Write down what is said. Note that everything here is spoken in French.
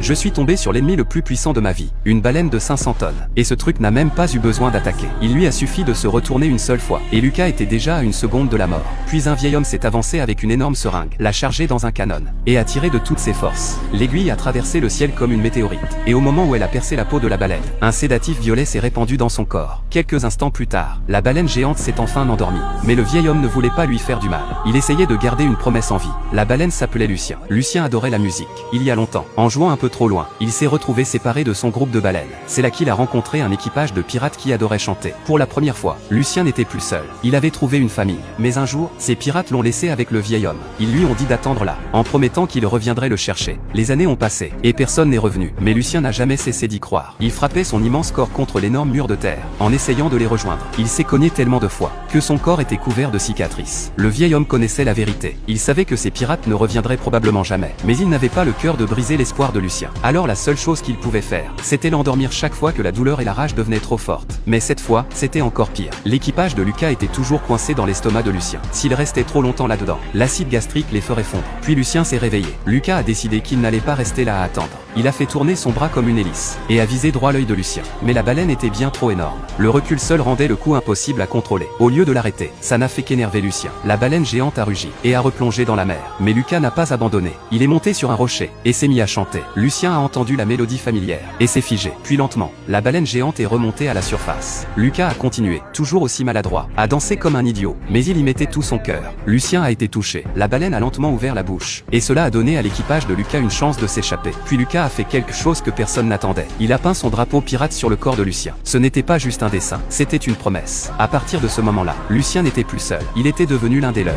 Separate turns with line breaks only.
Je suis tombé sur l'ennemi le plus puissant de ma vie, une baleine de 500 tonnes. Et ce truc n'a même pas eu besoin d'attaquer. Il lui a suffi de se retourner une seule fois. Et Lucas était déjà à une seconde de la mort. Puis un vieil homme s'est avancé avec une énorme seringue, l'a chargée dans un canon, et a tiré de toutes ses forces. L'aiguille a traversé le ciel comme une météorite. Et au moment où elle a percé la peau de la baleine, un sédatif violet s'est répandu dans son corps. Quelques instants plus tard, la baleine géante s'est enfin endormie. Mais le vieil homme ne voulait pas lui faire du mal. Il essayait de garder une promesse en vie. La baleine s'appelait Lucien. Lucien adorait la musique. Il y a longtemps, en jouant un peu trop loin, il s'est retrouvé séparé de son groupe de baleines. C'est là qu'il a rencontré un équipage de pirates qui adorait chanter. Pour la première fois, Lucien n'était plus seul. Il avait trouvé une famille. Mais un jour, ces pirates l'ont laissé avec le vieil homme. Ils lui ont dit d'attendre là, en promettant qu'il reviendrait le chercher. Les années ont passé, et personne n'est revenu. Mais Lucien n'a jamais cessé d'y croire. Il frappait son immense corps contre l'énorme mur de terre, en essayant de les rejoindre. Il s'est cogné tellement de fois, que son corps était couvert de cicatrices. Le vieil homme connaissait la vérité. Il savait que ces pirates ne reviendraient probablement jamais. Mais il n'avait pas le cœur de briser l'espoir de Lucien. Alors la seule chose qu'il pouvait faire, c'était l'endormir chaque fois que la douleur et la rage devenaient trop fortes. Mais cette fois, c'était encore pire. L'équipage de Lucas était toujours coincé dans l'estomac de Lucien. S'il restait trop longtemps là-dedans, l'acide gastrique les ferait fondre. Puis Lucien s'est réveillé. Lucas a décidé qu'il n'allait pas rester là à attendre. Il a fait tourner son bras comme une hélice, et a visé droit l'œil de Lucien. Mais la baleine était bien trop énorme. Le recul seul rendait le coup impossible à contrôler. Au lieu de l'arrêter, ça n'a fait qu'énerver Lucien. La baleine géante a rugi, et a replongé dans la mer. Mais Lucas n'a pas abandonné. Il est monté sur un rocher, et s'est mis à chanter. Lucien a entendu la mélodie familière, et s'est figé. Puis lentement, la baleine géante est remontée à la surface. Lucas a continué, toujours aussi maladroit, à danser comme un idiot, mais il y mettait tout son cœur. Lucien a été touché. La baleine a lentement ouvert la bouche, et cela a donné à l'équipage de Lucas une chance de s'échapper. Puis Lucas a fait quelque chose que personne n'attendait. Il a peint son drapeau pirate sur le corps de Lucien. Ce n'était pas juste un dessin, c'était une promesse. À partir de ce moment-là, Lucien n'était plus seul. Il était devenu l'un des leurs.